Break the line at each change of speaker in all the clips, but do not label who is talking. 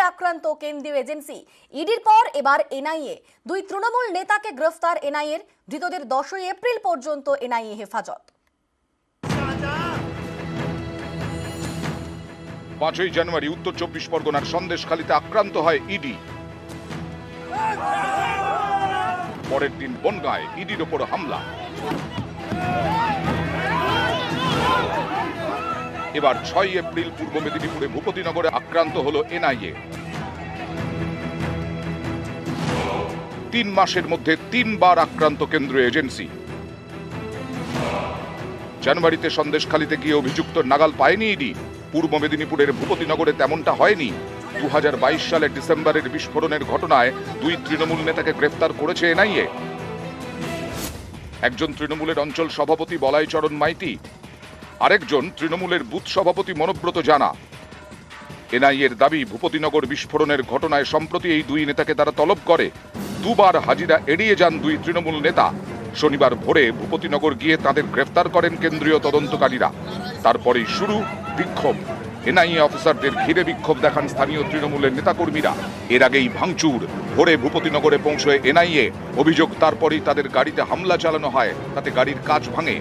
আক্রান্ত কেন্দ্রীয় এজেন্সি ইডির পর এবার এনআইএ। দুই তৃণমূল নেতাকে গ্রেফতার এনআইএর। ধৃতদের 10ই এপ্রিল পর্যন্ত এনআইএ হেফাজত।
5ই জানুয়ারি উত্তর 24 পরগনার সন্দেশখালীতে আক্রান্ত হয় ইডি। পরের দিন বনগাঁয় ইডির ওপর হামলা। এবার 6ই এপ্রিল পূর্ব মেদিনীপুরে ভূপতিনগরে আক্রান্ত হলো এনআইএ। 3 মাসের মধ্যে 3 বার আক্রান্ত কেন্দ্রীয় এজেন্সি। জানুয়ারিতে সন্দেশখালীতে গিয়ে অভিযুক্ত নাগাল পায়নি ইডি। পূর্ব মেদিনীপুরের ভূপতিনগরে তেমনটা হয়নি। 2022 সালের ডিসেম্বরের বিস্ফোরণের ঘটনায় 2 তৃণমূল নেতাকে গ্রেফতার করেছে এনআইএ। একজন তৃণমূলের অঞ্চল সভাপতি বলাইচরণ মাইতি, আরেকজন তৃণমূলের বুথ সভাপতি মনোব্রত জানা। এনআইএর দাবি, ভূপতিনগর বিস্ফোরণের ঘটনায় সম্প্রতি এই 2 নেতাকে তারা তলব করে। 2 বার হাজিরা এড়িয়ে যান 2 তৃণমূল নেতা। শনিবার ভোরে ভূপতিনগর গিয়ে তাদের গ্রেফতার করেন কেন্দ্রীয় তদন্তকারীরা। তারপরেই শুরু বিক্ষোভ। এনআইএ অফিসারদের ঘিরে বিক্ষোভ দেখান স্থানীয় তৃণমূলের নেতাকর্মীরা। এর আগেই ভাঙচুর। ভোরে ভূপতিনগরে পৌঁছয় এনআইএ। অভিযোগ, তারপরেই তাদের গাড়িতে হামলা চালানো হয়, তাতে গাড়ির কাচ ভাঙে।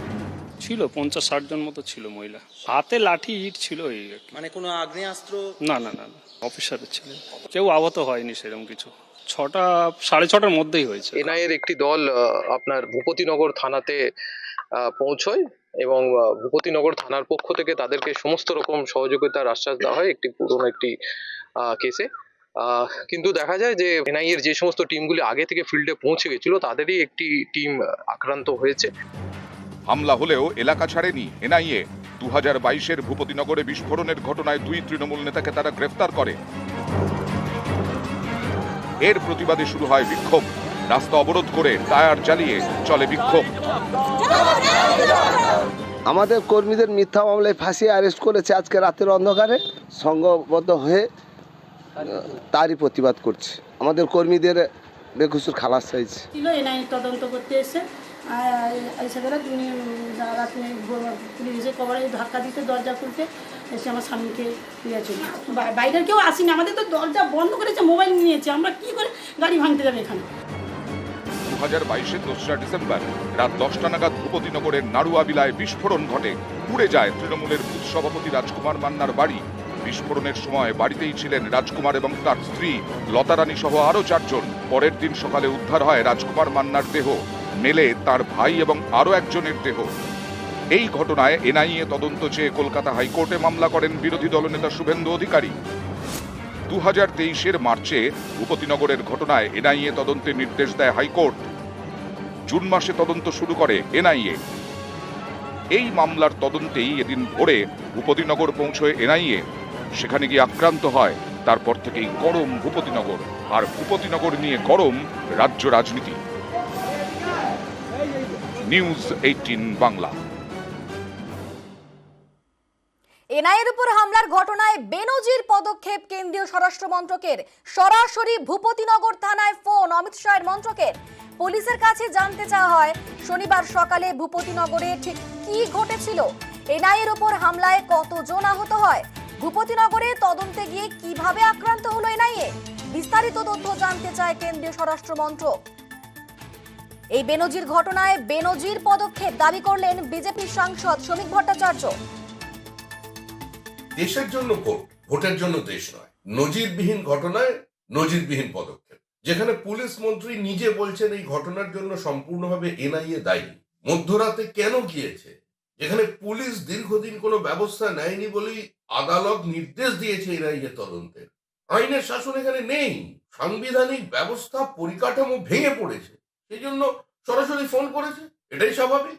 ছিল 50-60 জন মতো ছিল মহিলা, হাতে লাঠি ইট ছিল। এই
মানে কোনো আগ্নেয়াস্ত্র?
না না না, অফিসারের ছিলেন, কেউ আহত হয়নি সেরকম কিছু। 6টা 6:30টার মধ্যেই হয়েছে।
এনআইএর একটি দল আপনার ভূপতিনগর থানাতে পৌঁছয় এবং ভূপতিনগর থানার পক্ষ থেকে তাদেরকে সমস্ত রকম সহযোগিতার আশ্বাস দেওয়া হয় একটি পুরনো একটি কেসে। কিন্তু দেখা যায় যে এনআইএর যে সমস্ত টিমগুলি আগে থেকে ফিল্ডে পৌঁছে গেছিল তাদেরই একটি টিম আক্রান্ত হয়েছে।
হামলা হলেও এলাকা ছাড়েনি এনআইএ। 2022-এর ভূপতিনগরে বিস্ফোরণের ঘটনায় 2 তৃণমূল নেতাকে তারা গ্রেফতার করে। এর প্রতিবাদে শুরু হয় বিক্ষোভ। রাস্তা অবরোধ করে টায়ার জ্বালিয়ে চলে বিক্ষোভ।
আমাদের কর্মীদের মিথ্যা মামলায় ফাঁসিয়ে অ্যারেস্ট করেছে আজকে রাতের অন্ধকারে। সংঘবদ্ধ হয়ে তারই প্রতিবাদ করছে। আমাদের কর্মীদের বেকসুর খালাস চাইছে।
এনআইএ তদন্ত করতে এসে সেখানে পুলিশ এসে কভারে ধাক্কা দিতে, দরজা খুলতে এসে আমার স্বামীকে নিয়ে চলে। বাইরের কেউ আসেনি, আমাদের তো দরজা বন্ধ করেছে, মোবাইল নিয়েছে, আমরা কি করে গাড়ি ভাঙতে যাবে এখানে।
2022-এর 2রা ডিসেম্বর রাত 10টা নাগাদ ভূপতিনগরের নাড়ুয়াবিলায় বিস্ফোরণ ঘটে। পুড়ে যায় তৃণমূলের বুথ সভাপতি রাজকুমার মান্নার বাড়ি। বিস্ফোরণের সময় বাড়িতেই ছিলেন রাজকুমার এবং তার স্ত্রী লতারানী সহ আরো 4 জন। পরের দিন সকালে উদ্ধার হয় রাজকুমার মান্নার দেহ, মেলে তার ভাই এবং আরো একজনের দেহ। এই ঘটনায় এনআইএ তদন্ত চেয়ে কলকাতা হাইকোর্টে মামলা করেন বিরোধী দলনেতা শুভেন্দু অধিকারী। 2023-এর মার্চে ভূপতিনগরের ঘটনায় এনআইএ তদন্তের নির্দেশ দেয় হাইকোর্ট। জুন মাসে তদন্ত শুরু করে এনআইএ। এই মামলার তদন্তেই এদিন ভোরে ভূপতিনগর পৌঁছয় এনআইএ। সেখানে গিয়ে আক্রান্ত হয়। তারপর থেকেই গরম ভূপতিনগর, আর ভূপতিনগর নিয়ে গরম রাজ্য রাজনীতি। নিউজ 18 বাংলা।
এনআইএর উপর হামলার ঘটনায় বেনজির পদক্ষেপ কেন্দ্রীয় স্বরাষ্ট্র মন্ত্রকের। সরাসরি ভূপতিনগর থানায় ফোন অমিত শাহের মন্ত্রকের। পুলিশের কাছে জানতে চাওয়া হয় শনিবার সকালে ভূপতিনগরে ঠিক কি ঘটেছিল, এনআইএর উপর হামলায় কতজন আহত হয়, ভূপতিনগরে তদন্তে গিয়ে কিভাবে আক্রান্ত হলো এনআইএ। বিস্তারিত তথ্য জানতে চায় কেন্দ্রীয় স্বরাষ্ট্র মন্ত্রক। এই বেনজির ঘটনায় বেনজির পদক্ষেপ দাবি করলেন বিজেপি সাংসদ শ্রমিক ভট্টাচার্য।
দেশের জন্য ভোট, ভোটের জন্য দেশ নয়। নজিরবিহীন ঘটনায় নজিরবিহীন পদক্ষেপ। যেখানে পুলিশ মন্ত্রী নিজে বলছেন এই ঘটনার জন্য সম্পূর্ণভাবে এনআইএ দায়ী। মধ্যরাতে কেন গিয়েছে? যেখানে পুলিশ দীর্ঘদিন কোনো ব্যবস্থা নেয়নি বলেই আদালত নির্দেশ দিয়েছে এনআইএ তদন্তের। আইনের শাসন এখানে নেই, সাংবিধানিক ব্যবস্থা পরিকাঠামো ভেঙে পড়েছে, সেই জন্য সরাসরি ফোন করেছে, এটাই স্বাভাবিক।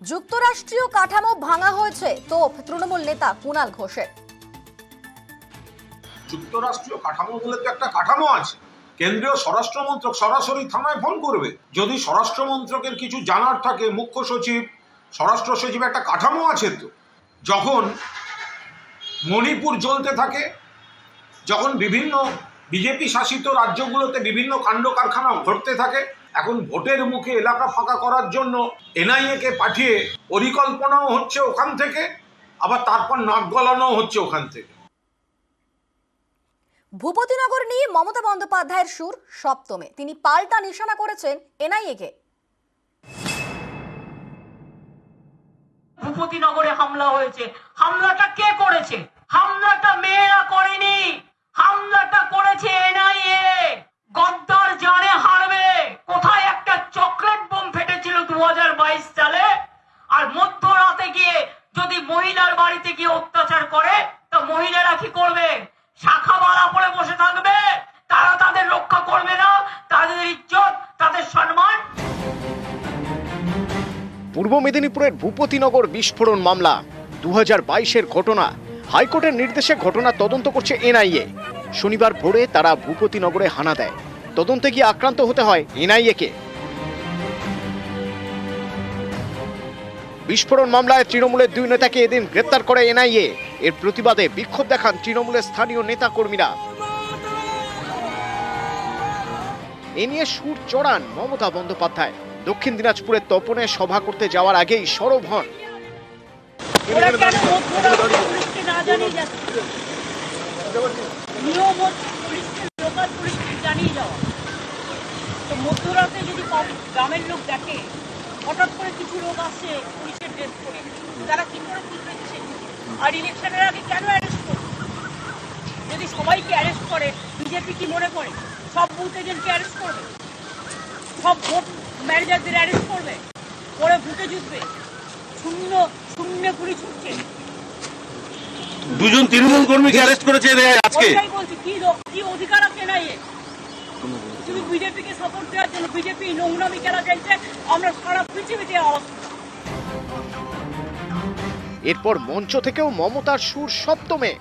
যুক্তরাষ্ট্রীয় কাঠামো ভাঙা হয়েছে তোপ তৃণমূল নেতা কুণাল ঘোষের।
যুক্তরাষ্ট্রীয় কাঠামো বলে তো একটা কাঠামো আছে। কেন্দ্রীয় স্বরাষ্ট্রমন্ত্রক সরাসরি থানায় ফোন করবে। যদি স্বরাষ্ট্রমন্ত্রকের কিছু জানার থাকে, মুখ্য সচিব, স্বরাষ্ট্র সচিব, একটা কাঠামো আছে তো। যখন মণিপুর জ্বলতে থাকে, যখন বিভিন্ন বিজেপি শাসিত রাজ্যগুলোতে বিভিন্ন কাণ্ড কারখানা ঘটতে থাকে, এখন ভোটের মুখে এলাকা ফাঁকা করার জন্য এনআইএ-কে পাঠিয়ে পরিকল্পনাও হচ্ছে ওখান থেকে, আবার তারপর নাক গলানোও হচ্ছে ওখান থেকে।
ভূপতিনগর নিয়ে মমতা বন্দ্যোপাধ্যায়ের সুর সপ্তমে, তিনি পাল্টা নিশানা করেছেন এনআইএ-কে।
ভূপতিনগরে হামলা হয়েছে, হামলাটা কে করেছে? হামলাটা মেয়েরা করেনি, হামলাটা করেছে এনআইএ। গদ্দার জানে হারবে। কোথায় একটা চকলেট বোম ফেটেছিল 2022 সালে, আর মধ্যরাতে গিয়ে যদি মহিলার বাড়িতে গিয়ে অত্যাচার করে তা মহিলারা কি করবে? শাখা বালা পরে বসে থাকবে? তারা তাদের রক্ষা করবে না? তাদের ইজ্জত, তাদের সম্মান?
পূর্ব মেদিনীপুরের ভূপতিনগর বিস্ফোরণ মামলা 2022-এর ঘটনা। হাইকোর্টের নির্দেশে ঘটনা তদন্ত করছে এনআইএ। শনিবার ভোরে তারা ভূপতিনগরে হানা দেয়। তদন্তে গিয়ে আক্রান্ত হতে হয় এনআইএ-কে। বিস্ফোরণ মামলায় তৃণমূলের 2 নেতাকে এদিন গ্রেপ্তার করে এনআইএ। এর প্রতিবাদে বিক্ষোভ দেখান তৃণমূলের স্থানীয় নেতা কর্মীরা। এ নিয়ে সুর চড়ান মমতা বন্দ্যোপাধ্যায়। দক্ষিণ দিনাজপুরের তপনে সভা করতে যাওয়ার আগেই সরব হন।
মধ্যরাতে যদি গ্রামের লোক দেখে হঠাৎ করে কিছু লোক আসছে পুলিশের ড্রেস পরে, তারা কি করে বুঝবে? আর ইলেকশনের আগে কেন অ্যারেস্ট করবে? যদি সবাইকে অ্যারেস্ট করে, বিজেপি কি মনে করে সব বুথ এজেন্টকে অ্যারেস্ট করবে? সব ভোট ম্যানেজারদের অ্যারেস্ট করবে? পরে ভোটে জিতবে? শূন্য গুলি ছুটছে।
2 তৃণমূল কর্মীকে অ্যারেস্ট করেছে আজকে।
বলছি কি অধিকার আছে না? শুধু বিজেপিকে সাপোর্ট দেওয়ার জন্য বিজেপি নোংরামি খেলা খেলছে। আমরা সারা পৃথিবীতে আওয়াজ।
এরপর মঞ্চ থেকেও মমতার সুর সপ্তমে।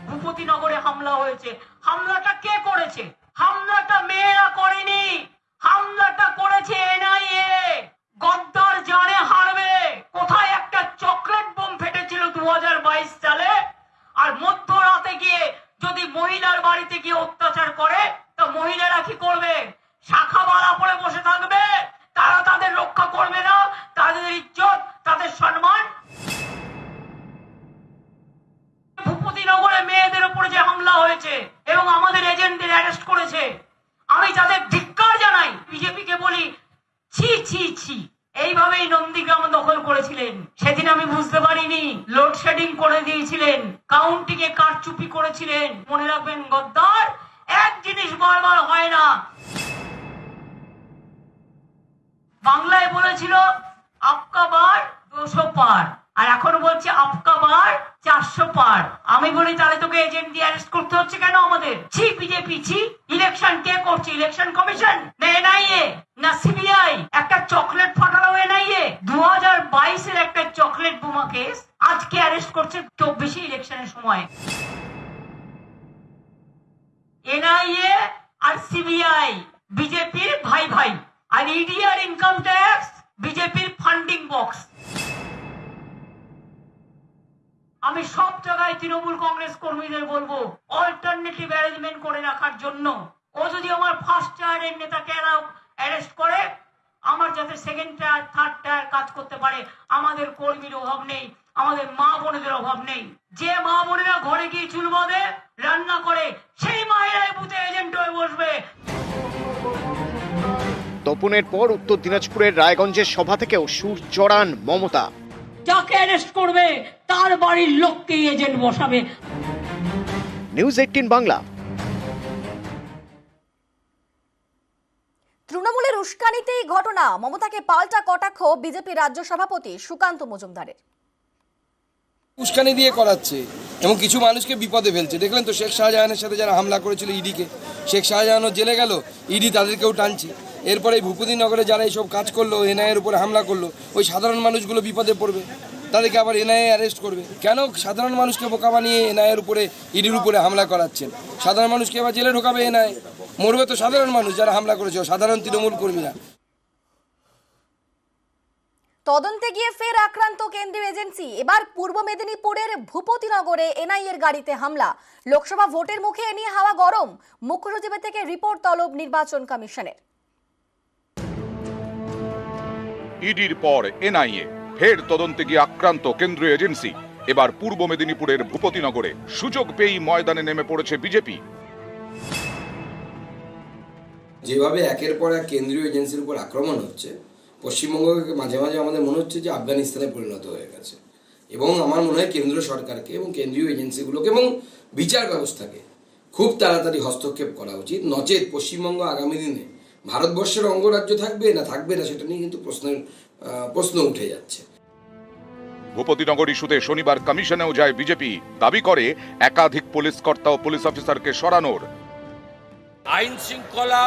ভূপতিনগরে হামলা হয়েছে, হামলাটা কে করেছে? হামলাটা মেয়েরা করেনি, হামলাটা করেছে এনআইএ। গদ্দার জানে হারবে। কোথায় একটা চকলেট বোম ফেটেছিল 2022 সালে, আর মধ্যরাতে গিয়ে যদি মহিলার বাড়িতে গিয়ে অত্যাচার করে তা মহিলারা কি করবে? শাখা বালা পরে বসে থাকবে? তারা তাদের রক্ষা করবে না? তাদের ইজ্জত, তাদের সম্মান? ভূপতিনগরে মেয়েদের উপরে যে হামলা হয়েছে এবং আমাদের এজেন্টদের অ্যারেস্ট করেছে, আমি তাদের ধিক্কার জানাই। বিজেপিকে বলি ছি ছি ছি। এইভাবেই নন্দীগ্রাম দখল করেছিলেন। সেদিন আমি বুঝতে পারিনি, লোডশেডিং করে দিয়েছিলেন, কাউন্টিকে কারচুপি করেছিলেন। মনে রাখবেন গদ্দার, এক জিনিস বারবার হয় না। বাংলায় বলেছিল আপকা বার 200 পার, আর এখন বলছে আপকা বার 400 পার। আমি বলি তাহলে তোকে এজেন্ট দিয়ে অ্যারেস্ট করতে হচ্ছে কেন আমাদের? ছি বিজেপি ছি। ইলেকশন কে করছে? ইলেকশন কমিশন না এনআইএ না সিবিআই? একটা চকলেট ফাটালো এনআইএ। 2022-এর একটা চকলেট বোমা কেস আজকে অ্যারেস্ট করছে 24 ইলেকশনের সময়। এনআইএ আর সিবিআই বিজেপির ভাই ভাই, আর ইডি আর ইনকাম ট্যাক্স বিজেপির ফান্ডিং বক্স। আমি সব জায়গায় তৃণমূল কংগ্রেস কর্মীদের বলবো অল্টারনেটিভ অ্যারেঞ্জমেন্ট করে রাখার জন্য। ও যদি আমার ফার্স্ট টায়ারের নেতাকে অ্যারেস্ট করে, আমার যাতে সেকেন্ড টায়ার থার্ড টায়ার কাজ করতে পারে। আমাদের কর্মীর অভাব নেই, আমাদের মা বোনেদের অভাব নেই। যে মা বোনেরা ঘরে গিয়ে চুল বাঁধে, রান্না করে, সেই মায়েরাই বুথে এজেন্ট হয়ে বসবে।
তপনের পর উত্তর দিনাজপুরের রায়গঞ্জের সভা থেকেও সুর চড়ান মমতা।
যাকে অ্যারেস্ট করবে তার বাড়ির লোককে এজেন্ট বসাবে।
নিউজ 18 বাংলা।
তৃণমূলের উস্কানিতেই ঘটনা, মমতাকে পাল্টা কটাক্ষ বিজেপি রাজ্য সভাপতি সুকান্ত মজুমদারের।
উস্কানি দিয়ে করাচ্ছে এবং কিছু মানুষকে বিপদে ফেলছে। দেখলেন তো শেখ শাহজাহানের সাথে যারা হামলা করেছিল ইডিকে, শেখ শাহজাহানও জেলে গেল, ইডি তাদেরকেও টানছে। এরপরে ভূপতিনগরে যারা এইসব কাজ করলো, এনআইএর উপরে হামলা করলো, ওই সাধারণ মানুষগুলো বিপদে পড়বে, তাদেরকে আবার এনআইএ অ্যারেস্ট করবে। কেন সাধারণ মানুষকে বোকা বানিয়ে এনআইএর উপরে, ইডির উপরে হামলা করাচ্ছেন? সাধারণ মানুষকে আবার জেলে ঢোকাবে এনআইএ। মরবে তো সাধারণ মানুষ যারা হামলা করেছে, সাধারণ তৃণমূল কর্মীরা।
তদন্তে গিয়ে ফের আক্রান্ত কেন্দ্রীয় এজেন্সি। এবার পূর্ব মেদিনীপুরের ভূপতিনগরে এনআইএর গাড়িতে হামলা। লোকসভা ভোটের মুখে এ নিয়ে হাওয়া গরম। মুখ্য সচিবের থেকে রিপোর্ট তলব নির্বাচন কমিশনের।
ইডির পর এনআইএ, ফের তদন্তে গিয়ে আক্রান্ত কেন্দ্রীয় এজেন্সি। এবার পূর্ব মেদিনীপুরের ভূপতিনগরে সুযোগ পেয়েই ময়দানে নেমে পড়েছে বিজেপি।
যেভাবে একের পর এক কেন্দ্রীয় এজেন্সির উপর আক্রমণ হচ্ছে, পশ্চিমবঙ্গকে মাঝে মাঝে আমাদের মনে হচ্ছে যে আফগানিস্তানে পরিণত হয়ে গেছে। এবং আমার মনে হয় কেন্দ্র সরকারকে এবং কেন্দ্রীয় এজেন্সিগুলোকে এবং বিচার ব্যবস্থাকে খুব তাড়াতাড়ি হস্তক্ষেপ করা উচিত। নচেত পশ্চিমবঙ্গ আগামী দিনে ভারতবর্ষের অঙ্গরাজ্য থাকবে না সেটা নিয়ে কিন্তু প্রশ্ন উঠে যাচ্ছে।
ভূপতিনগর ইস্যুতে শনিবার কমিশনেও যায় বিজেপি, দাবি করে একাধিক পুলিশ কর্তা ও পুলিশ অফিসারকে সরানোর।
আইন শৃঙ্খলা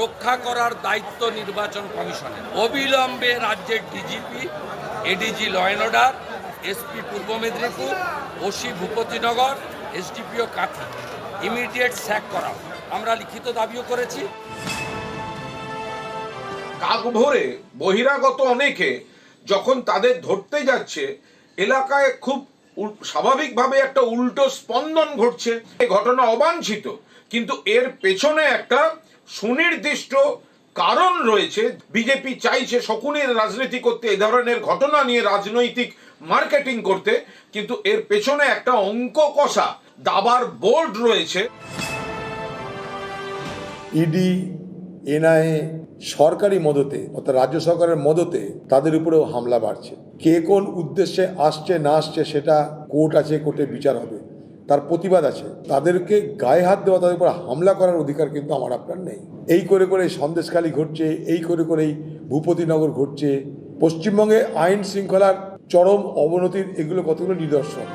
রক্ষা করার দায়িত্ব নির্বাচন কমিশনের। অবিলম্বে রাজ্যের DGP, ADG law and order, SP পূর্ব Medinipur, OC Bhupatinagar, SDPO Kanthi immediate sack করা। আমরা লিখিত দাবিও করেছি।
কাকভোরে বহিরাগত অনেকে যখন তাদের ধরতে যাচ্ছে, এলাকায় খুব স্বাভাবিকভাবে একটা উল্টো স্পন্দন ঘটছে। এই ঘটনা অবাঞ্ছিত, কিন্তু এর পেছনে একটা সুনির্দিষ্ট কারণ রয়েছে। বিজেপি চাইছে শকুনের রাজনীতি করতে, এই ধরনের ঘটনা নিয়ে রাজনৈতিক মার্কেটিং করতে, কিন্তু এর পেছনে একটা অঙ্ক কষা দাবার বোর্ড রয়েছে।
ইডি, এনআইএ সরকারি মদতে অর্থাৎ রাজ্য সরকারের মদতে তাদের উপরেও হামলা বাড়ছে। কে কোন উদ্দেশ্যে আসছে না আসছে সেটা কোর্ট আছে, কোর্টে বিচার হবে, তার প্রতিবাদ আছে। তাদেরকে গায়ে হাত দেওয়া, তাদের উপর হামলা করার অধিকার কিন্তু আমার আপনার নেই। এই করে করে সন্দেশখালী ঘটছে, এই করে করেই ভূপতিনগর ঘটছে। পশ্চিমবঙ্গে আইন শৃঙ্খলার চরম অবনতির এগুলো কতগুলো নিদর্শন।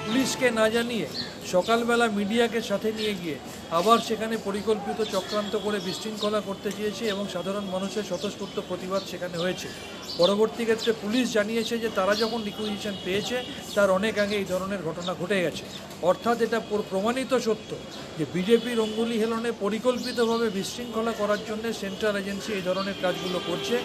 পুলিশকে না জানিয়ে সকালবেলা মিডিয়াকে সাথে নিয়ে গিয়ে আবার সেখানে পরিকল্পিত চক্রান্ত করে বিশৃঙ্খলা করতে চেয়েছে এবং সাধারণ মানুষের স্বতঃস্ফূর্ত প্রতিবাদ সেখানে হয়েছে। পরবর্তী ক্ষেত্রে পুলিশ জানিয়েছে যে তারা যখন রিকুইজিশন পেয়েছে তার অনেক আগে এই ধরনের ঘটনা ঘটে গেছে। অর্থাৎ এটা প্রমাণিত সত্য যে বিজেপির অঙ্গুলি হেলনে পরিকল্পিতভাবে বিশৃঙ্খলা করার জন্য সেন্ট্রাল এজেন্সি এই ধরনের কাজগুলো করছে।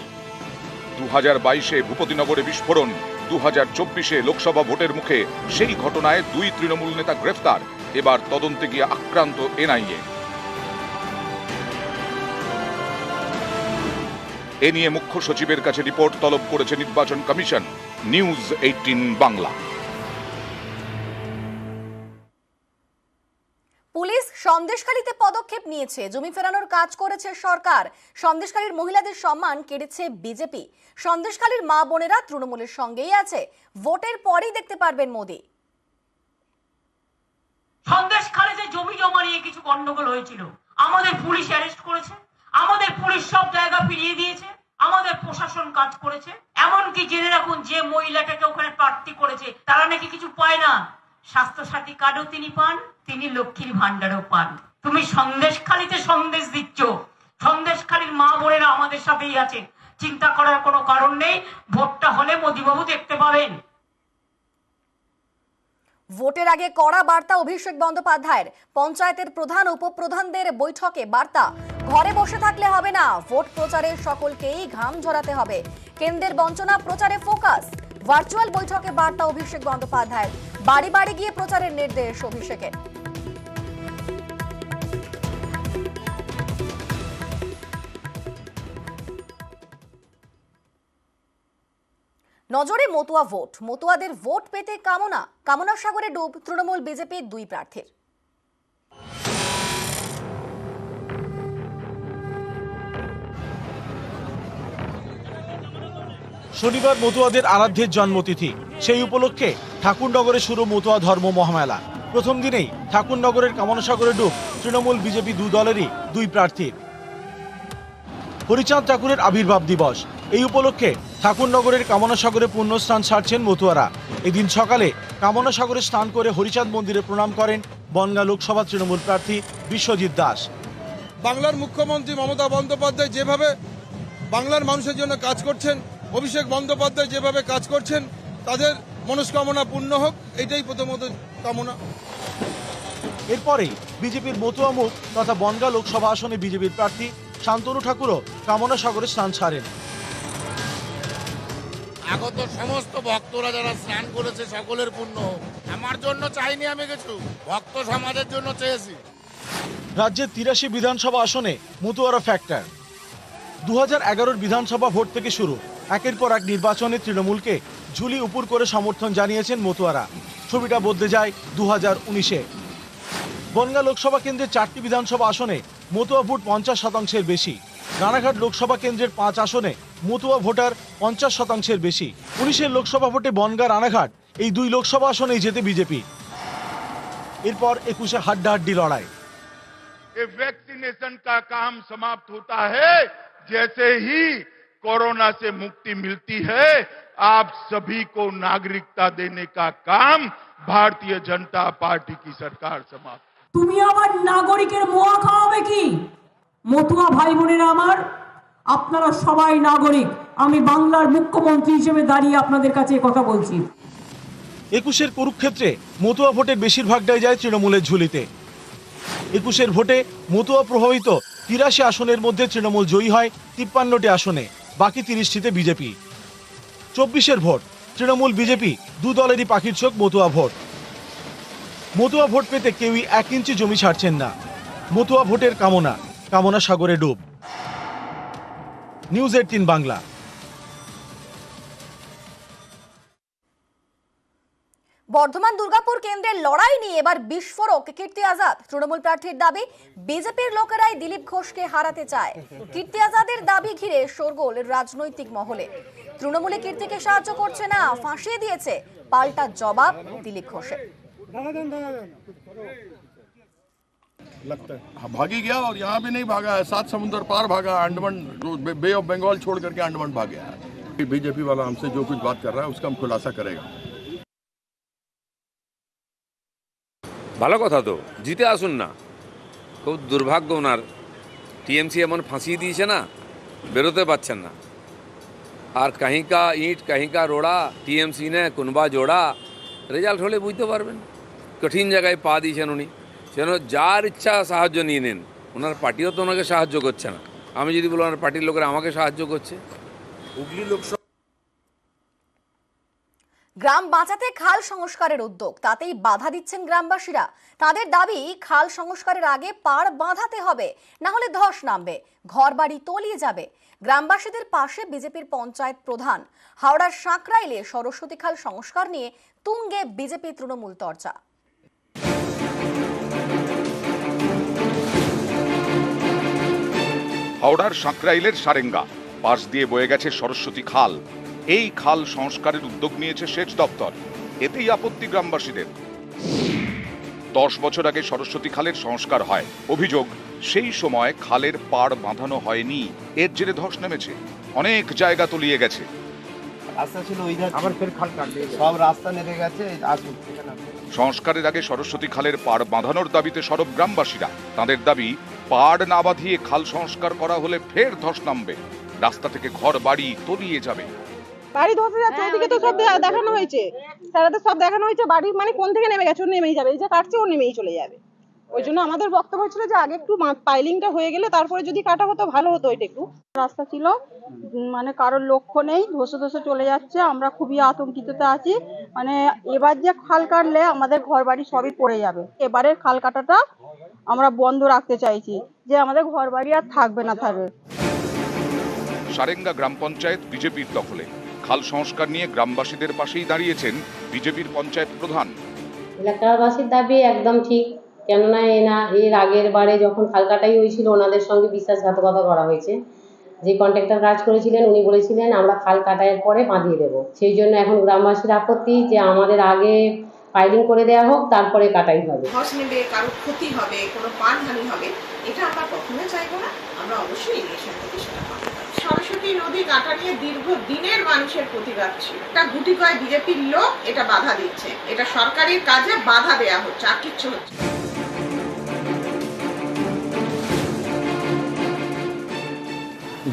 2022-এ ভূপতিনগরে বিস্ফোরণ, 2024-এ লোকসভা ভোটের মুখে সেই ঘটনায় 2 তৃণমূল নেতা গ্রেফতার। এবার তদন্তে গিয়ে আক্রান্ত এনআইএ। এ নিয়ে মুখ্য সচিবের কাছে রিপোর্ট তলব করেছে নির্বাচন কমিশন। নিউজ 18 বাংলা।
পুলিশ সন্দেশখালীতে পদক্ষেপ নিয়েছে, জমি ফেরানোর কাজ করেছে সরকার। সন্দেশখালীর মহিলাদের সম্মান কেড়েছে বিজেপি। সন্দেশখালীর মা বোনেরা তৃণমূলের সঙ্গেই আছে। ভোটের পরেই দেখতে পারবেন মোদি।
সন্দেশখালীতে জমি জমা নিয়ে কিছু গন্ডগোল হয়েছিল, আমাদের পুলিশ অ্যারেস্ট করেছে, আমাদের পুলিশ সব জায়গা ফিরিয়ে দিয়েছে, আমাদের প্রশাসন কাজ করেছে। এমনকি জেনে রাখুন, যে মহিলাটাকে ওখানে প্রার্থী করেছে তারা নাকি কিছু পায় না। স্বাস্থ্যসাথী কার্ডও তিনি পান, তিনি লক্ষ্মীর ভান্ডারও পান। তুমি সন্দেশখালীতে সন্দেশ দিচ্ছ। সন্দেশখালীর মা বোনেরা আমাদের সাথেই আছে, চিন্তা করার কোনো কারণ নেই। ভোটটা হলে মোদিবাবু দেখতে পাবেন।
ভোটের আগে কড়া বার্তা অভিষেক বন্দ্যোপাধ্যায়ের। পঞ্চায়েতের প্রধান উপপ্রধানদের বৈঠকে বার্তা, ঘরে বসে থাকলে হবে না, ভোট প্রচারে সকলকেই ঘাম ঝরাতে হবে। কেন্দ্রের বঞ্চনা প্রচারে ফোকাস। ভার্চুয়াল বৈঠকে বার্তা অভিষেক বন্দ্যোপাধ্যায়ের। বাড়ি বাড়ি গিয়ে প্রচারের নির্দেশ অভিষেকের। নজরে মতুয়া ভোট। মতুয়াদের ভোট পেতে কামনা সাগরে ডুব তৃণমূল বিজেপির 2 প্রার্থীর।
শনিবার মতুয়াদের আরাধ্যের জন্মতিথি, সেই উপলক্ষে ঠাকুরনগরে শুরু মতুয়া ধর্ম মহামেলা। প্রথম দিনেই ঠাকুরনগরের কামনাসাগরে ডুব তৃণমূল বিজেপি 2 দলেরই 2 প্রার্থীর। হরিচাঁদ ঠাকুরের আবির্ভাব দিবস, এই উপলক্ষে ঠাকুরনগরের কামনাসাগরে পুণ্যস্নান সারছেন মতুয়ারা। এদিন সকালে কামনাসাগরে স্নান করে হরিচাঁদ মন্দিরে প্রণাম করেন বনগাঁ লোকসভা তৃণমূল প্রার্থী বিশ্বজিৎ দাস।
বাংলার মুখ্যমন্ত্রী মমতা বন্দ্যোপাধ্যায় যেভাবে বাংলার মানুষের জন্য কাজ করছেন, অভিষেক বন্দ্যোপাধ্যায় যেভাবে কাজ করছেন, তাদের মনস্কামনা পূর্ণ হোক, এটাই প্রথমত কামনা।
এরপরেই বিজেপির মতুয়া মুখ তথা বনগাঁ লোকসভা আসনে বিজেপির প্রার্থী শান্তনু ঠাকুরও কামনাসাগরে স্নান ছাড়েন।
আগত সমস্ত ভক্তরা যারা স্নান করেছে সকলের পুণ্য হোক। আমার জন্য চাইনি আমি কিছু, ভক্ত সমাজের জন্য চেয়েছি।
রাজ্যের 83 বিধানসভা আসনে মতুয়ারা ফ্যাক্টর। 2011 বিধানসভা ভোট থেকে শুরু একের পর এক নির্বাচনে তৃণমূলকে ঝুলি উপর করে সমর্থন জানিয়েছেন মতুয়ারা। ছবিটা বদলে যায় 2019-এ। বনগাঁ লোকসভা কেন্দ্রের 4টি বিধানসভা আসনে মতুয়া ভোট 50%-এর বেশি। রানাঘাট লোকসভা কেন্দ্রের 5 আসনে মতুয়া ভোটার 50%-এর বেশি। 19-এর লোকসভা ভোটে বনগাঁ রানাঘাট এই 2 লোকসভা আসনেই জেতে বিজেপি। এরপর 21-এ হাড্ডাহাড্ডি লড়াই।
वैक्सीनेशन का काम समाप्त होता है, जैसे ही कोरोना से मुक्ति मिलती है, आप सभी को नागरिकता देने का काम भारतीय जनता पार्टी की सरकार समाप्त।
তুমি আমার নাগরিকের মোয়া খাওয়াবে কি? মতুয়া ভাই বোনেরা আমার, আপনারা সবাই নাগরিক। আমি বাংলার মুখ্যমন্ত্রী হিসেবে দাঁড়িয়ে আপনাদের কাছে কথা বলছি।
21-এর কুরুক্ষেত্রে মতুয়া ভোটের বেশিরভাগটাই যায় তৃণমূলের ঝুলিতে। 21-এর ভোটে মতুয়া প্রভাবিত 83 আসনের মধ্যে তৃণমূল জয়ী হয় 53টি আসনে, বাকি 30টিতে বিজেপি। 24-এর ভোট তৃণমূল বিজেপি 2 দলেরই পাখির চোখ মতুয়া ভোট। মতুয়া ভোট পেতে কেউই 1 ইঞ্চি জমি ছাড়ছেন না। মতুয়া ভোটের কামনা সাগরে ডুব। নিউজ 18 বাংলা।
বর্ধমান দুর্গাপুর কেন্দ্রের লড়াই নিয়ে এবার বিস্ফোরক কীর্তি আজাদ। তৃণমূল প্রার্থীর দাবি, বিজেপির লোকেরাই দিলীপ ঘোষকে হারাতে চায়। কীর্তি আজাদের দাবি ঘিরে শোরগোল রাজনৈতিক মহলে। তৃণমূলে কীর্তিকে সাহায্য করছে না, ফাঁসিয়ে দিয়েছে, পাল্টা জবাব দিলীপ ঘোষের।
भागी गया और यहाँ भी नहीं भागा है, 7 समुद्र पार भागा, अंडमान बे ऑफ बंगाल छोड़ करके अंडमान भाग गया है। बीजेपी वाला हमसे जो कुछ बात कर रहा है उसका हम खुलासा करेगा।
ভালো কথা তো, জিতে আসুন না। খুব দুর্ভাগ্য ওনার, টিএমসি এমন ফাঁসিয়ে দিয়েছে না, বেরোতে পারছেন না। আর कहीं का ईंट कहीं का रोड़ा, টিএমসি ने कुनबा जोड़ा, রেজাল্ট হলে বুঝতে পারবেন। কঠিন জায়গায় পা দিয়েছেন উনি, যেন যার ইচ্ছা সাহায্য নিয়ে নেন। ওনার পার্টিও তো ওনাকে সাহায্য করছে না। আমি যদি বলি ওনার পার্টির লোকেরা আমাকে সাহায্য করছে। হুগলি লোকসভা
গ্রাম বাঁচাতে খাল সংস্কারের উদ্যোগ, তাতেই বাধা দিচ্ছেন গ্রামবাসীরা। তাদের দাবি, খাল সংস্কারের আগে পাড় বাঁধাতে হবে, না হলে ধস নামবে, ঘরবাড়ি তলিয়ে যাবে। গ্রামবাসীদের পাশে বিজেপির পঞ্চায়েত প্রধান। হাওড়ার সাঁকরাইলে সরস্বতী খাল সংস্কার নিয়ে তুঙ্গে বিজেপি তৃণমূল চর্চা।
হাওড়ার সাঁকরাইলের সারেঙ্গা পাশ দিয়ে বয়ে গেছে সরস্বতী খাল। এই খাল সংস্কারের উদ্যোগ নিয়েছে সেচ দপ্তর। এতেই আপত্তি গ্রামবাসীদের। 10 বছর আগে সরস্বতী খালের সংস্কার হয়। অভিযোগ, সেই সময় খালের পাড় বাঁধানো হয়নি, এর জেরে ধস নেমেছে, অনেক জায়গা তলিয়ে গেছে।
রাস্তা ছিল ওই ধারে, আবার ফের খাল কাটবে, সব রাস্তা নেমে গেছে।
সংস্কারের আগে সরস্বতী খালের পাড় বাঁধানোর দাবিতে সরব গ্রামবাসীরা। তাদের দাবি, পাড় না বাঁধিয়ে খাল সংস্কার করা হলে ফের ধস নামবে, রাস্তা থেকে ঘর বাড়ি তলিয়ে যাবে।
বাড়ি ধসে যাচ্ছে, ওদিকে তো সব দেখানো হয়েছে, তারা তো সব দেখানো হয়েছে। বাড়ি মানে কোন থেকে নেমে গেছে, ও নেমেই যাবে, এই যে কাটছে ও নেমেই চলে যাবে। ওই জন্য আমাদের বক্তব্য ছিল যে আগে একটু পাইলিংটা হয়ে গেলে তারপরে যদি কাটা হতো ভালো হতো। এটা একটু রাস্তা ছিল, মানে কারোর লক্ষ্য নেই, ধসে ধসে চলে যাচ্ছে। আমরা খুবই আতঙ্কিততে আছি। মানে এবার যে খাল কাটলে আমাদের ঘর বাড়ি সবই পড়ে যাবে। এবারের খাল কাটাটা আমরা বন্ধ রাখতে চাইছি, যে আমাদের ঘর বাড়ি আর থাকবে না থাকবে।
সারেঙ্গা গ্রাম পঞ্চায়েত বিজেপির দখলে। খাল সংস্কার নিয়ে গ্রামবাসীদের পাশেই দাঁড়িয়েছেন বিজেপির পঞ্চায়েত প্রধান।
এলাকাবাসীর দাবি একদম ঠিক, কেননা এর আগের বারে যখন খাল কাটাই হয়েছিল ওনাদের সঙ্গে বিশ্বাসঘাতকতা করা হয়েছে। যে কন্ট্রাক্টর কাজ করেছিলেন উনি বলেছিলেন আমরা খাল কাটাইয়ের পরে বাঁধিয়ে দেবো। সেই জন্য এখন গ্রামবাসীর আপত্তি যে আমাদের আগে পাইলিং করে দেওয়া হোক, তারপরে কাটাই হবে।
ধস নেবে, কারো ক্ষতি হবে, কোনো প্রাণহানি হবে, এটা আমরা কখনোই চাইবো না। আমরা অবশ্যই ইরিগেশন থেকে সেটা পাবো। সরস্বতী নদী কাটা নিয়ে দীর্ঘদিনের মানুষের প্রতিবাদ ছিল। এটা গুটি কয় বিজেপির লোক এটা বাধা দিচ্ছে, এটা সরকারের কাজে বাধা দেয়া হচ্ছে, আর কিচ্ছু হচ্ছে।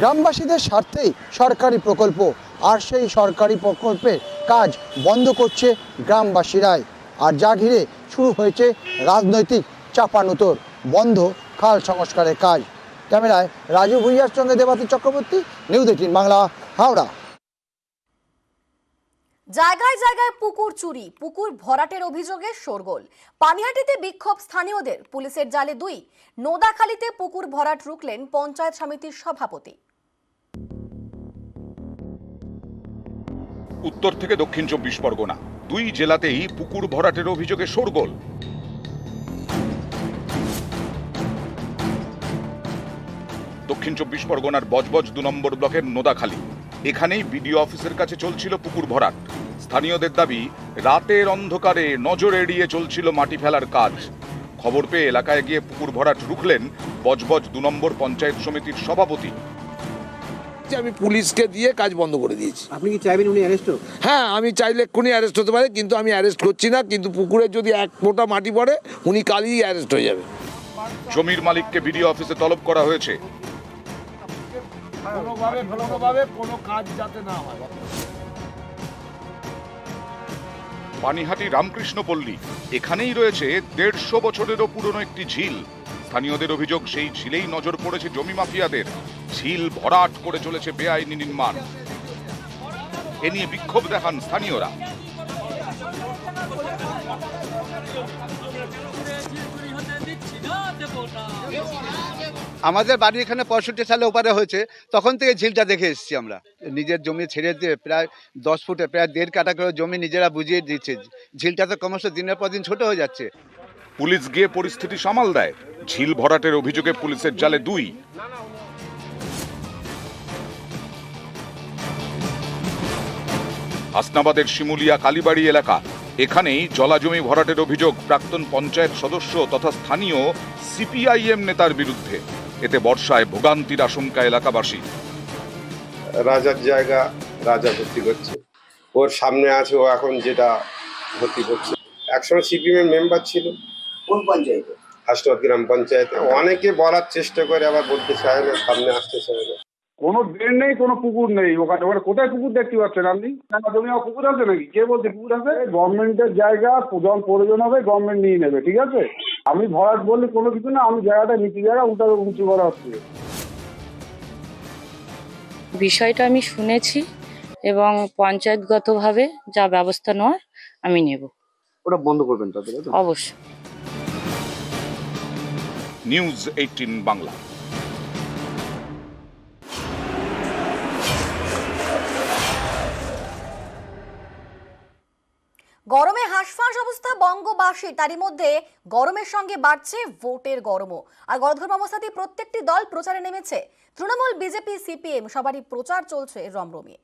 গ্রামবাসীদের স্বার্থেই সরকারি প্রকল্প, আর সেই সরকারি প্রকল্পের কাজ বন্ধ করছে গ্রামবাসীরাই। আর যা ঘিরে শুরু হয়েছে রাজনৈতিক চাপানোতর, বন্ধ খাল সংস্কারের কাজ। ক্যামেরায় রাজু ভুইয়ার সঙ্গে দেবাতী চক্রবর্তী, নিউজ 18 বাংলা, হাওড়া।
জায়গায় জায়গায় পুকুর চুরি, পুকুর ভরাটের অভিযোগে শোরগোল। পানিহাটিতে বিক্ষোভ স্থানীয়দের, পুলিশের জালে 2। নোদাখালীতে পুকুর ভরাট রুখলেন পঞ্চায়েত সমিতির সভাপতি।
উত্তর থেকে দক্ষিণ 24 পরগনা, দুই জেলাতেই পুকুর ভরাটের অভিযোগে শোরগোল। দক্ষিণ 24 পরগনার বজবজ 2 নম্বর ব্লকের নোদাখালী, এখানেই বিডিও অফিসের কাছে চলছিল পুকুর ভরাট। স্থানীয়দের দাবি, রাতের অন্ধকারে নজর এড়িয়ে চলছিল মাটি ফেলার কাজ। খবর পেয়ে এলাকায় গিয়ে পুকুর ভরাট রুখলেন বজবজ 2 নম্বর পঞ্চায়েত সমিতির সভাপতি।
আমি পুলিশকে দিয়ে কাজ বন্ধ করে দিয়েছি।
আপনি কি চাইবেন উনি অ্যারেস্ট হোক?
হ্যাঁ, আমি চাইলে এক্ষুনি অ্যারেস্ট হতে পারে, কিন্তু আমি অ্যারেস্ট করছি না। কিন্তু পুকুরে যদি 1 ফোঁটা মাটি পড়ে উনি কালই অ্যারেস্ট হয়ে যাবে।
জমির মালিককে বিডিও অফিসে তলব করা হয়েছে।
কোনো কাজ যাতে না হয়।
পানিহাটি রামকৃষ্ণ পল্লী, এখানেই রয়েছে 150 বছরেরও পুরনো একটি ঝিল। স্থানীয়দের অভিযোগ, সেই ঝিলেই নজর পড়েছে জমি মাফিয়াদের। ঝিল ভরাট করে চলেছে বেআইনি নির্মাণ। এ নিয়ে বিক্ষোভ দেখান স্থানীয়রা।
আমাদের বাড়ি এখানে 65 সালে ওপারে হয়েছে, তখন থেকে ঝিলটা দেখে এসেছি আমরা। নিজের জমি ছেড়ে দিয়ে প্রায় 10 ফুটে প্রায় 1.5 কাঠা করে জমি নিজেরা বুঝিয়ে দিচ্ছে। ঝিলটা তো ক্রমশ দিনের পর দিন ছোট হয়ে যাচ্ছে।
পুলিশ গিয়ে পরিস্থিতি সামাল দেয়। ঝিল ভরাটের অভিযোগে পুলিশের জালে 2। হাসনাবাদের শিমুলিয়া কালীবাড়ি এলাকা, এখানেই জলাজমি ভরাটের অভিযোগ প্রাক্তন পঞ্চায়েত সদস্য তথা স্থানীয় সিপিআইএম নেতার বিরুদ্ধে। এতে বর্ষায় ভোগান্তির আশঙ্কা এলাকাবাসী।
রাজার জায়গা রাজা ভর্তি করছে, ওর সামনে আছে ও এখন যেটা ভর্তি করছে। একসময় সিপিএম মেম্বার ছিল।
কোন পঞ্চায়েতে?
হাসনাবাদ গ্রাম পঞ্চায়েতে। অনেকে বলার চেষ্টা করে, আবার বলতে চায় না, সামনে আসতে চায় না।
কোনো ড্রেন নেই, কোনো পুকুর নেই ওখানে। ওখানে কোথায় পুকুর দেখতে পাচ্ছেন আপনি? জমি পুকুর আছে নাকি? কে বলছে পুকুর আছে? গভর্নমেন্টের জায়গা, যখন প্রয়োজন হবে গভর্নমেন্ট নিয়ে নেবে, ঠিক আছে? আমি ভরাট বললে কোনো কিছু না, আমি জায়গাটা নিচু জায়গা উঁচু করা হচ্ছে।
বিষয়টা আমি শুনেছি এবং পঞ্চায়েতগতভাবে যা ব্যবস্থা নেওয়ার আমি নেব।
ওটা বন্ধ করবেন তাদের?
অবশ্যই।
নিউজ 18 বাংলা।
গরমে হাঁসফাঁস অবস্থা বঙ্গবাসী, তারই মধ্যে গরমের সঙ্গে বাড়ছে ভোটের গরমও। আর গরম অবস্থাতেই প্রত্যেকটি দল প্রচারে নেমেছে। তৃণমূল, বিজেপি, সিপিএম সবারই প্রচার চলছে রমরমিয়ে।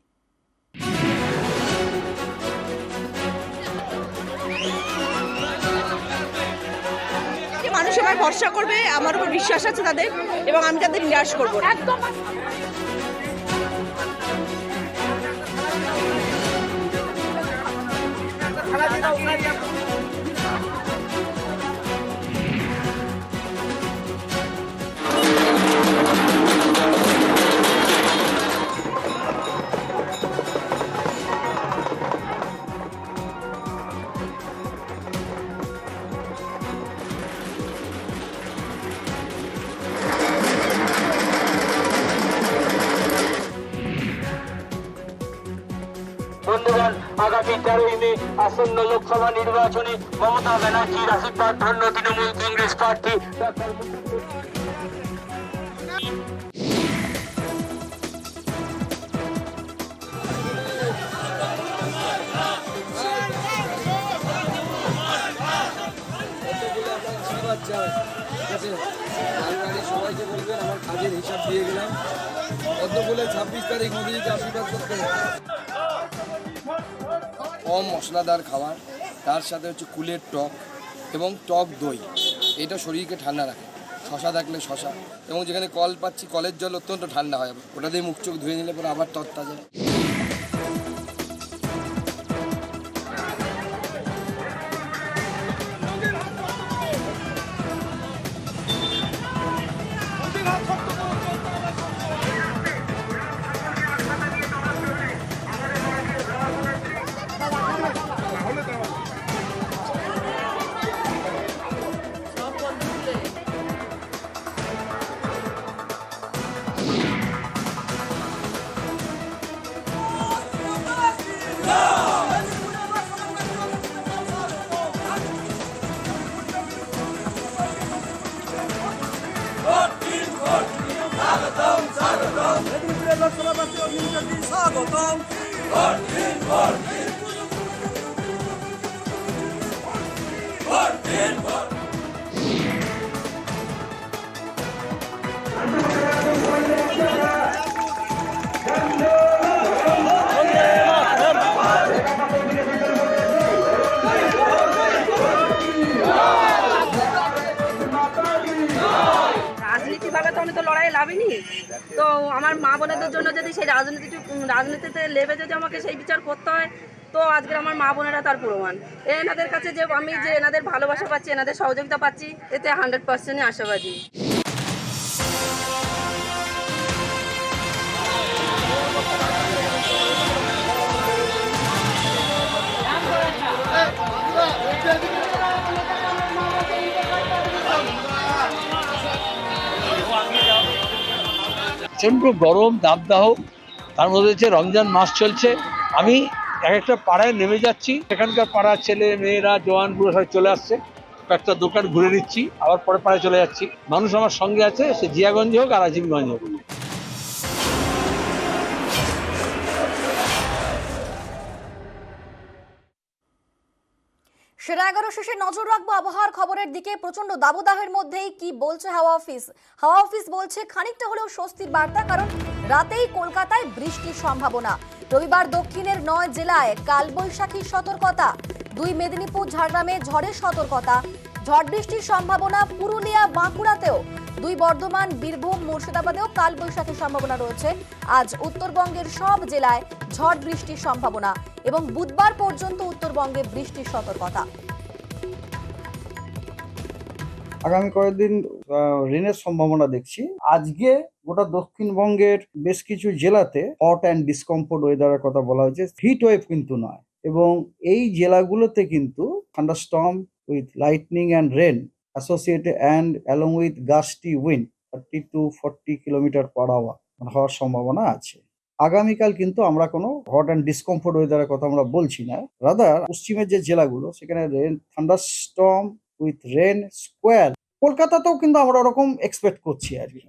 মানুষ আমার ভরসা করবে, আমার উপর বিশ্বাস আছে তাদের, এবং আমি তাদের নিরাশ করবো না।
বন্ধুগণ, আগামী 13ই মে আসন্ন লোকসভা নির্বাচনে মমতা ব্যানার্জির আশীর্বাদ ধন্য তৃণমূল কংগ্রেস প্রার্থী
সবাইকে বলবেন আমার কাজের হিসাব দিয়ে গেলাম। কত বলে 26 তারিখ মোদীকে আশীর্বাদ করতে হবে। কম মশলাদার খাবার, তার সাথে হচ্ছে কুলের টক এবং টক দই, এটা শরীরকে ঠান্ডা রাখে। শশা থাকলে শশা, এবং যেখানে কল পাচ্ছি কলের জল অত্যন্ত ঠান্ডা হয়, ওটা দিয়ে মুখ চোখ ধুয়ে নিলে পরে আবার তরতাজা।
স্বাগতম
রাজনীতিভাবে তো আমি তো লড়াই লাভিনি, তো আমার মা বোনেদের জন্য যদি সেই রাজনীতিতে লেবে যদি আমাকে সেই বিচার করতে হয়, তো আজকে আমার মা বোনেরা তার প্রমাণ। এনাদের কাছে যে আমি যে এনাদের ভালোবাসা পাচ্ছি, এনাদের সহযোগিতা পাচ্ছি, এতে 100% আশাবাদী।
প্রচণ্ড গরম দাবদাহ, তার মধ্যে হচ্ছে রমজান মাস চলছে। আমি এক একটা পাড়ায় নেমে যাচ্ছি, এখানকার পাড়ার ছেলে মেয়েরা জওয়ান বুড়ো সবাই চলে আসছে, একটা দোকান ঘুরে নিচ্ছি, আবার পরে পাড়ায় চলে যাচ্ছি। মানুষ আমার সঙ্গে আছে, সে জিয়াগঞ্জ হোক আর আজিমগঞ্জ হোক।
সেরা 11 শেষে নজর রাখবো আবহাওয়ার খবরের দিকে। প্রচন্ড দাবদাহের মধ্যেই কি বলছে হাওয়া অফিস। হাওয়া অফিস বলছে খানিকটা হলেও স্বস্তির বার্তা, কারণ রাতেই কলকাতায় বৃষ্টির সম্ভাবনা। রবিবার দক্ষিণের 9 জেলায় কালবৈশাখীর সতর্কতা, 2 মেদিনীপুর ঝাড়গ্রামে ঝড়ের সতর্কতা, ঝড় বৃষ্টির সম্ভাবনা পুরুলিয়া বাঁকুড়াতেও, 2 বর্ধমান বীরভূম মুর্শিদাবাদেও কালবৈশাখীর সম্ভাবনা রয়েছে। আজ উত্তরবঙ্গের সব জেলায় ঝড় বৃষ্টির সম্ভাবনা এবং বুধবার পর্যন্ত উত্তরবঙ্গে বৃষ্টির সতর্কতা।
আগামী কয়েকদিন রেনের সম্ভাবনা দেখছি। আজকে গোটা দক্ষিণবঙ্গের বেশ কিছু জেলাতে হট অ্যান্ড ডিসকমফোর্ট ওয়েদারের কথা বলা হয়েছে, হিট ওয়েভ কিন্তু নয়। এবং এই জেলাগুলোতে কিন্তু thunderstorm with lightning and rain associated and along with gusty wind 30 to 40 kilometre per hour হওয়ার সম্ভাবনা আছে। আগামীকাল কিন্তু আমরা কোনো হট অ্যান্ড ডিসকমফোর্ট ওয়েদারের কথা আমরা বলছি না, রাদার পশ্চিমের যে জেলাগুলো সেখানে rain thunderstorm with rain square, কলকাতাতেও কিন্তু আমরা ওরকম এক্সপেক্ট করছি আর কি।